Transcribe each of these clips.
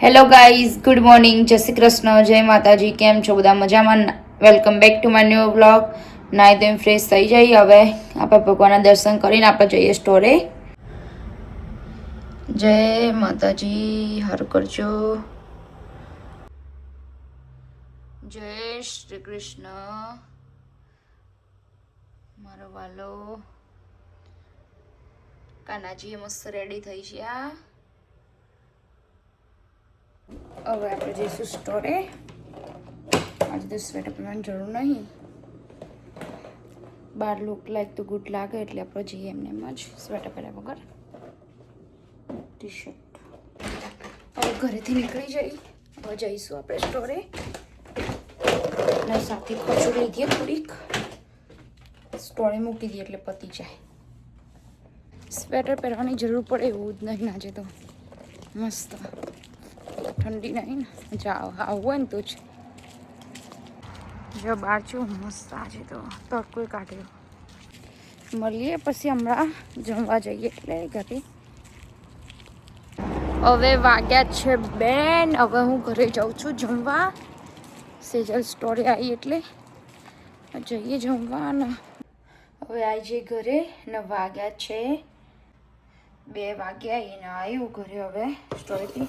Hello guys, good morning, જય શ્રી કૃષ્ણ, જય માતાજી. કેમ છો બધા? મજામાં? Welcome back to my new blog. નાઈ ધોઈને ફ્રેશ થઈ જઈએ. હવે આપણે ભગવાનના દર્શન કરીને આપણે જઈએ સ્ટોરે. જય માતાજી, હર કરજો. જય શ્રી કૃષ્ણ મારો વાલો. કાનાજી મસ્ત રેડી થઈ ગયા. હવે આપણે જઈશું સ્ટોરે. આજે તો સ્વેટર પહેરવાની જરૂર નહીં, બહાર લુક લાઈક તો ગુડ લાગે એટલે આપણે જઈએ એમને એમ જ સ્વેટર પહેર્યા વગર. ટી શર્ટ હવે ઘરેથી નીકળી જઈ. હવે જઈશું આપણે સ્ટોરે. અને સાથે ખજૂર લીધી થોડીક, સ્ટોરે મૂકી દઈએ એટલે પતી જાય. સ્વેટર પહેરવાની જરૂર પડે એવું જ નહીં આજે તો. મસ્ત ઠંડી નહીં ને, આવું હોય ને તો જ. જો બહાર છું મસ્ત આજે તો તડકો કાઢ્યો. મળીએ પછી હમણાં જમવા જઈએ એટલે ઘરે. હવે વાગ્યા છે બેન. હવે હું ઘરે જાઉં છું જમવા. સેજલ સ્ટોરે આવી એટલે જઈએ જમવા ને. હવે આવી જઈએ ઘરે ને વાગ્યા છે 2 વાગ્યા. એને આવ્યું ઘરે હવે સ્ટોરેથી.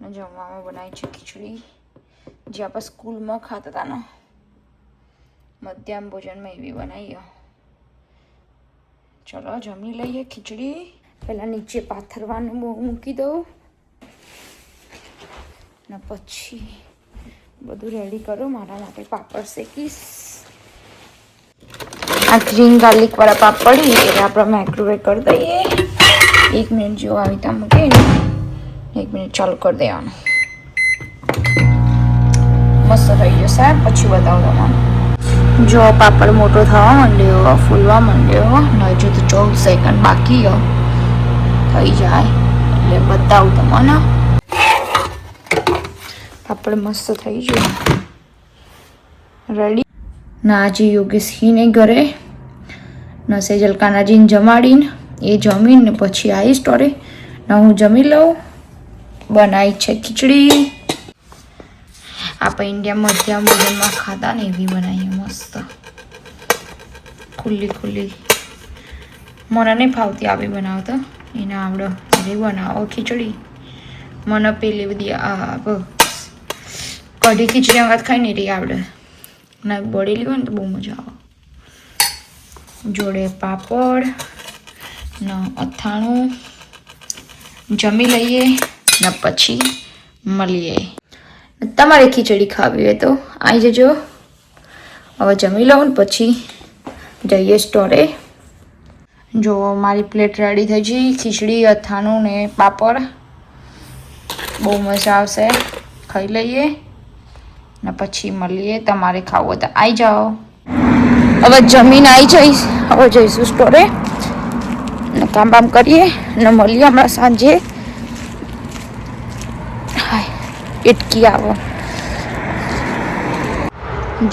ને જમવામાં બનાવી છે ખીચડી, જે આપણે સ્કૂલમાં ખાતા હતા ને, મધ્યાહન ભોજનમાં એવી બનાવી. ચલો જમી લઈએ ખીચડી. પહેલાં નીચે પાથરવાનું મૂકી દઉં ને પછી બધું રેડી કરું. મારા માટે પાપડ શેકીશ. આ ગ્રીન ગાર્લિક વાળા પાપડ એટલે આપણે માઇક્રોવેવ કરી દઈએ. 1 મિનિટ જેવું આવી રીતે મૂકીને 1 મિનિટ ચાલુ કરી દેવાનું. મસ્ત થઈ જશે. પછી બતાવું તમને. જો પાપડ મોટો થવા માંડ્યો, ફૂલવા માંડ્યો. હજુ તો 14 સેકન્ડ બાકી થઈ જાય એટલે બતાવું તમને. પાપડ મસ્ત થઈ ગયું, રેડી. ના આજે યોગેશને ઘરે ને સેજલ કાનાજીને જમાડીને એ જમીને પછી આવી સ્ટોરે ને હું જમી લઉં. બનાવી છે ખીચડી. આપણે ઇન્ડિયા મધ્યાહન ભોજનમાં ખાતા ને એવી બનાવીએ મસ્ત ખુલ્લી ખુલ્લી. મને નહીં ફાવતી આવી બનાવતા, એને આવડે એવી બનાવો ખીચડી. મને પેલી બધી કઢી ખીચડી વાત ખાઈ ને એવી આવડે. ના બળેલી હોય ને તો બહુ મજા આવે. જોડે પાપડ ને અથાણું. જમી લઈએ ને પછી મળીએ. તમારે ખીચડી ખાવી હોય તો આવી જજો. હવે જમી લઉં ને પછી જઈએ સ્ટોરે. જો મારી પ્લેટ રેડી થઈ ગઈ. ખીચડી, અથાણું ને પાપડ. બહુ મજા આવશે. ખાઈ લઈએ ને પછી મળીએ. તમારે ખાવું હોય તો આવી જાઓ. હવે જમીને આવી જઈશ. હવે જઈશું સ્ટોરે ને કામ બામ કરીએ ને મળીએ હમણાં સાંજે. એટકી આવો.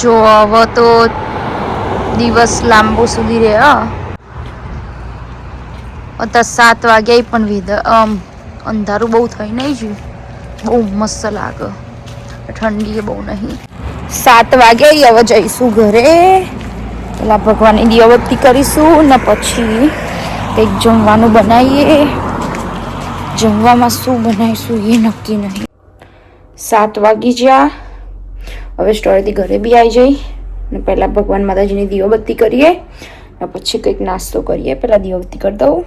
જો હવે તો દિવસ લાંબો સુધી રહ્યા. અત્યારે 7 વાગ્યા પણ અંધારું બહુ થઈ નહીં ગયું. બહુ મસ્ત લાગે. ઠંડી બહુ નહીં. 7 વાગ્યા. હવે જઈશું ઘરે. પેલા ભગવાનની દીવાબત્તી કરીશું ને પછી કંઈક જમવાનું બનાવીએ. જમવામાં શું બનાવીશું એ નક્કી નહીં. 7 વાગી ગયા. હવે સ્ટોરેથી ઘરે બી આવી જઈ ને પહેલાં ભગવાન માતાજીની દીવાબત્તી કરીએ ને પછી કંઈક નાસ્તો કરીએ. પહેલાં દીવાબત્તી કરી દઉં.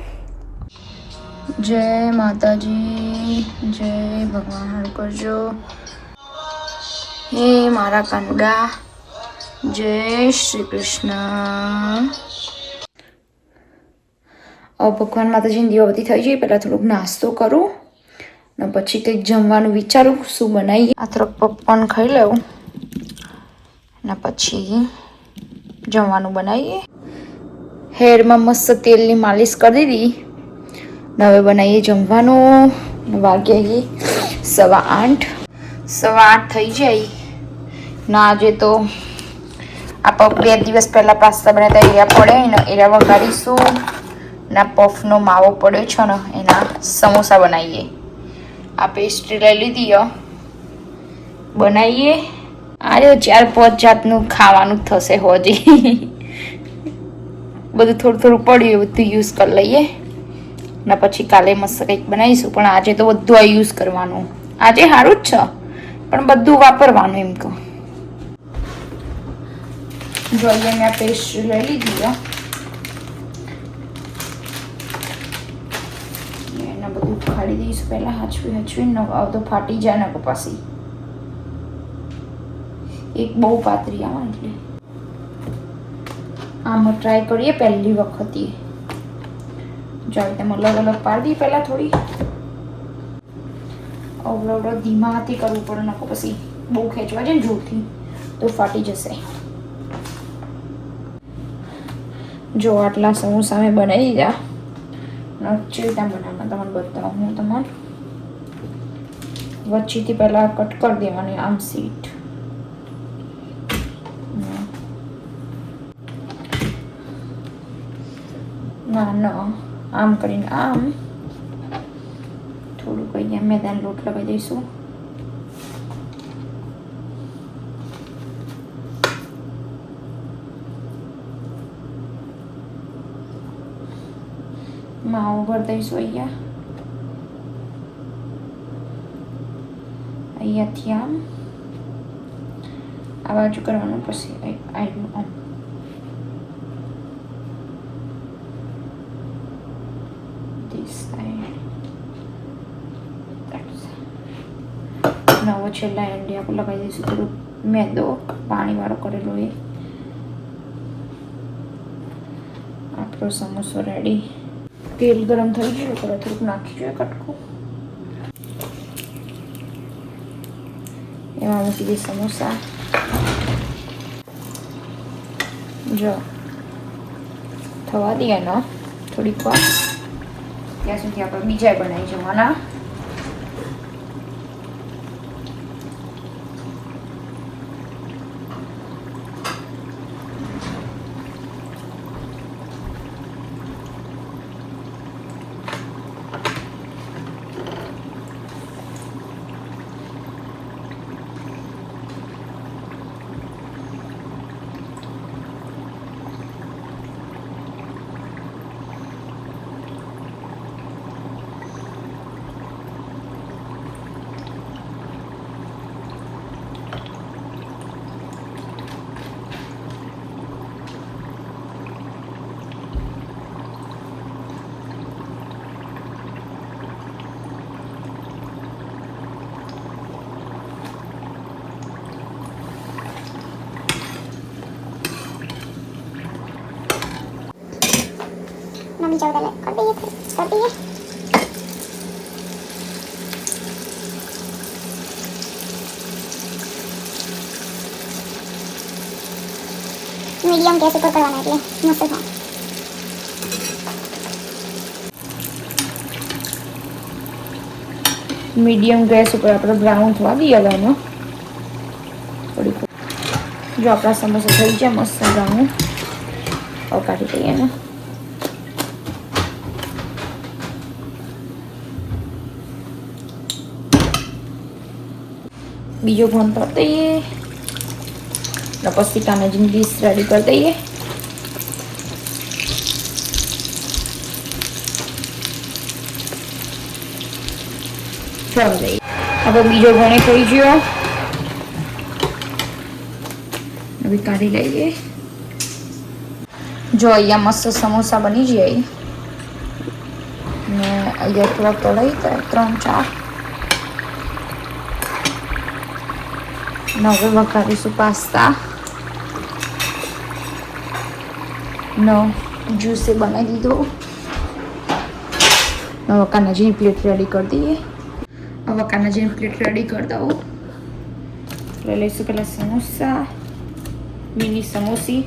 જય માતાજી, જય ભગવાન કરજો. હે મારા કાનુડા, જય શ્રી કૃષ્ણ. હવે ભગવાન માતાજીની દીવાબત્તી થઈ જાય. પહેલાં થોડુંક નાસ્તો કરું ને પછી કંઈક જમવાનું વિચારું શું બનાવીએ. આ થોડોક પપકોર્ન ખાઈ લઉં ને પછી જમવાનું બનાવીએ. હેરમાં મસ્ત તેલની માલિશ કરી દીધી ને હવે બનાવીએ જમવાનું. વાગ્યા 8:15. 8:15 થઈ જાય ના. આજે તો આપણે 2 દિવસ પહેલાં પાસ્તા બનાવતા એરા પડે ને એરા વઘારીશું. ના પફનો માવો પડ્યો છે ને એના સમોસા બનાવીએ. આ પેસ્ટ્રી લઈ લીધી બનાવીએ. આજે 4-5 જાતનું ખાવાનું થશે હોજી. બધું થોડું પડ્યું બધું યુઝ કરી લઈએ ને પછી કાલે મસ્ત કંઈક બનાવીશું. પણ આજે તો બધું આ યુઝ કરવાનું. આજે સારું જ છે પણ બધું વાપરવાનું એમ કહું. જોઈએ મેં પેસ્ટ્રી લઈ લીધી એને બધું ખાડી દઈશું પહેલાં. હાચવી ન આવતો ફાટી જાય ને કપાસી. એક બહુ પાતળી આવે એટલે આમાં ટ્રાય કરીએ પહેલી વખત. ચાલ તેમ અલગ અલગ પાડી દઈએ પહેલાં થોડી. અવડો ધીમા હાથે કરવું પડે નાખો પછી બહુ ખેંચવા જાય ને જોરથી તો ફાટી જશે. જો આટલા સમોસા મેં બનાવી દીધા. વચ્ચે ત્યાં બનાવવા તમને બતાવું હું તમારે. વચ્ચેથી પહેલાં કટ કરી દેવાની આમ સીટ. ના આમ કરીને આમ થોડુંક અહીંયા મેદાન લોટ લગાવી દઈશું. માવો ભરી દઈશું અહીંયાથી આમ આ બાજુ કરવાનું પછી આઈનું આમ. નવો છેલ્લા એન્ડે આપણે લગાવી દઈશું થોડુંક મેદો પાણીવાળો કરેલો. એ આપણો સમોસો રેડી. તેલ ગરમ થઈ ગયું એટલે થોડુંક નાખી જોઈએ કટકું. એમાં મૂકી દઈએ સમોસા. જો થવા દઈએ ને થોડીક વાર ત્યાં સુધી આપણે બીજા બનાવી જવાના. मम्मी चावल डाले कर दीजिए मीडियम गैस ऊपर करवाना है मस्त था. मीडियम गैस ऊपर આપણે બ્રાઉન થવા દઈએ એનો થોડી. જો આપણા સમોસા થઈ જાય મસ્ત બ્રાઉન હવે કાઢી દઈએ ને. બીજો ભોન તળ દઈએ ને પછી કાનાજીની ડીશ રેડી કરી દઈએ. ચાલો દઈએ હવે બીજો ભોણે થઈ ગયો. હવે કાઢી લઈએ. જો અહીંયા મસ્ત સમોસા બની જાય ને અહીંયા થોડાક તળાઈ જાય 3-4. હવે વઘારીશું પાસ્તા. નો જ્યુસે બનાવી દીધો. હવે કાનાજીની પ્લેટ રેડી કરી દઈએ. હવે કાનાજીની પ્લેટ રેડી કરી દઉં. લઈ લઈશું પેલા સમોસા મિની સમોસી.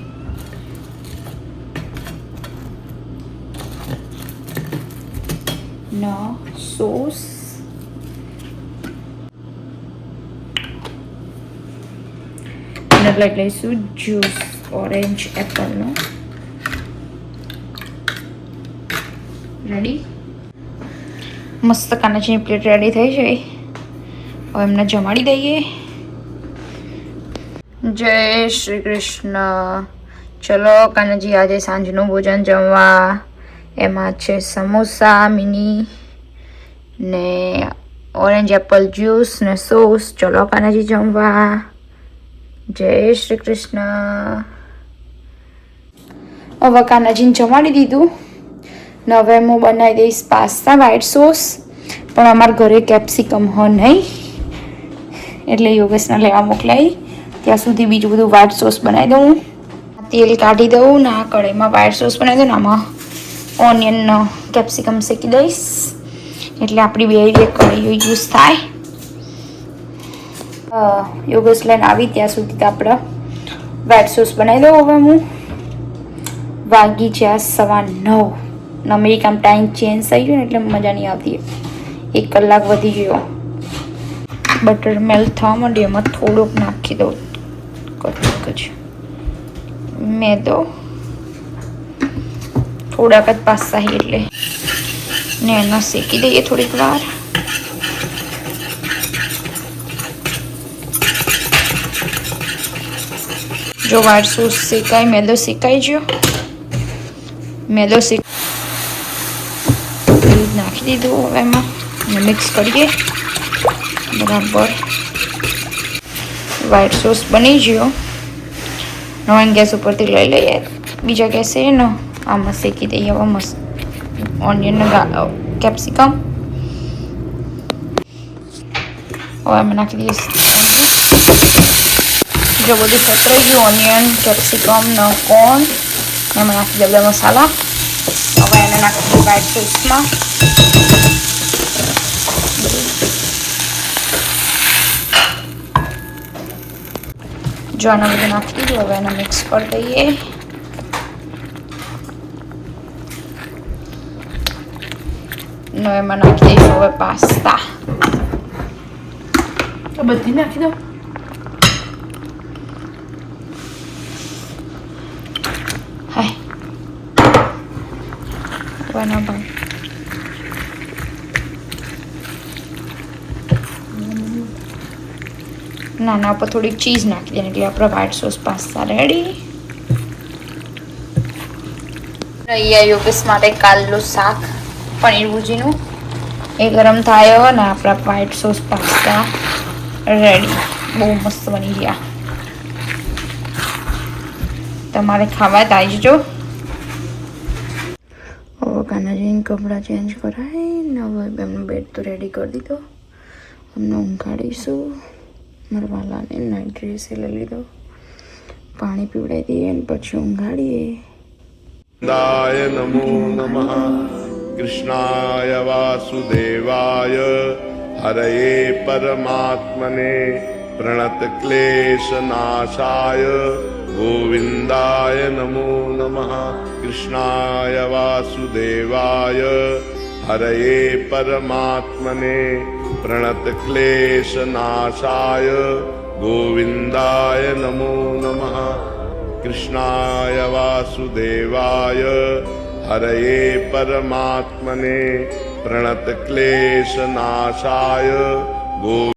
નો સોસ લઈ લઈશું જ્યુસ ઓરેન્જ એપલનો. રેડી મસ્ત કાનાજીની પ્લેટ રેડી થઈ જાય. હવે એમને જમાડી દઈએ. જય શ્રી કૃષ્ણ. ચલો કાનાજી આજે સાંજનું ભોજન જમવા. એમાં છે સમોસા મિની ને ઓરેન્જ એપલ જ્યુસ ને સોસ. ચલો કાનાજી જમવા. જય શ્રી કૃષ્ણ. હવે કાનાજીને જમાડી દીધું ને હવે હું બનાવી દઈશ પાસ્તા વ્હાઈટ સોસ. પણ અમારા ઘરે કેપ્સિકમ હ નહીં એટલે યોગેશને લેવા મોકલાઈ. ત્યાં સુધી બીજું બધું વ્હાઈટ સોસ બનાવી દઉં. તેલ કાઢી દઉં ને આ કઢાઈમાં વ્હાઈટ સોસ બનાવી દઉં ને આમાં ઓનિયનનો કેપ્સિકમ શેકી દઈશ એટલે આપણી બે કઢાઈઓ યુઝ થાય. યોગેશ લઈને આવી ત્યાં સુધી તો આપણે વ્હાઈટ સોસ બનાવી દઉં. હવે હું વાગી જ્યાં 9:15 અમેરિકામાં ટાઈમ ચેન્જ થઈ ગયો ને એટલે મજા નહીં આવતી. 1 કલાક વધી ગયો. બટર મેલ્ટ થવા માંડી એમાં થોડુંક નાખી દઉં કચ મેદો. થોડાક જ પાસ્તા એટલે ને એના શેકી દઈએ થોડીક વાર. જો વ્હાઈટ સોસ શેકાય મેદો શેકાઈ ગયો. મેદો નાખી દીધું. હવે એમાં મિક્સ કરીએ બરાબર. વ્હાઈટ સોસ બની ગયો. નવા ગેસ ઉપરથી લઈ લઈએ. બીજા ગેસે ને આમાં શેકી દઈએ હવે મસ્ત ઓનિયન કેપ્સિકમ. હવે એમાં નાખી દઈએ. જો બધું શેકાઈ ગયું ઓનિયન કેપ્સિકમ ને કોર્ન. એમાં નાખી દઈએ બધા મસાલા. હવે એને નાખી દઈએ વ્હાઈટ સોસમાં. જો આને બધું નાખી દીધું. હવે એને મિક્સ કરી દઈએ. ને એમાં નાખી દઈશું હવે પાસ્તા. બધી નાખી દો. હાય ભાઈ નાના ઉપર થોડીક ચીઝ નાખી દઈએ એટલે આપણે વ્હાઈટ સોસ પાસ્તા રેડી. અહીંયા યોગેશ માટે કાલનું શાક પનીર ભુજીનું એ ગરમ થાય ને આપણા વ્હાઈટ સોસ પાસ્તા રેડી. બહુ મસ્ત બની ગયા. તમારે ખાવા તો આવી જજો. હવે કાનાજીને કપડાં ચેન્જ કરાય ને હવે એમનો બેડ તો રેડી કરી દીધો. અમને ઊંઘાડીશું. મારા વાલાને નાઇટ ડ્રેસ લઈ લીધો. પાણી પીવડાવી દઈએ અને પછી ઊંઘાડીએ. દાય નમો નમઃ. કૃષ્ણાય વાસુદેવાય હરયે પરમાત્મને પ્રણત ક્લેશ નાશાય ગોવિંદાય નમો નમઃ. કૃષ્ણાય વાસુદેવાય હરયે પરમાત્મને પ્રણત ક્લેશ નાશાય ગોવિંદાય નમો નમઃ. કૃષ્ણાય વાસુદેવાય હરયે પરમાત્મને પ્રણત ક્લેશ નાશાય ગોવિંદાય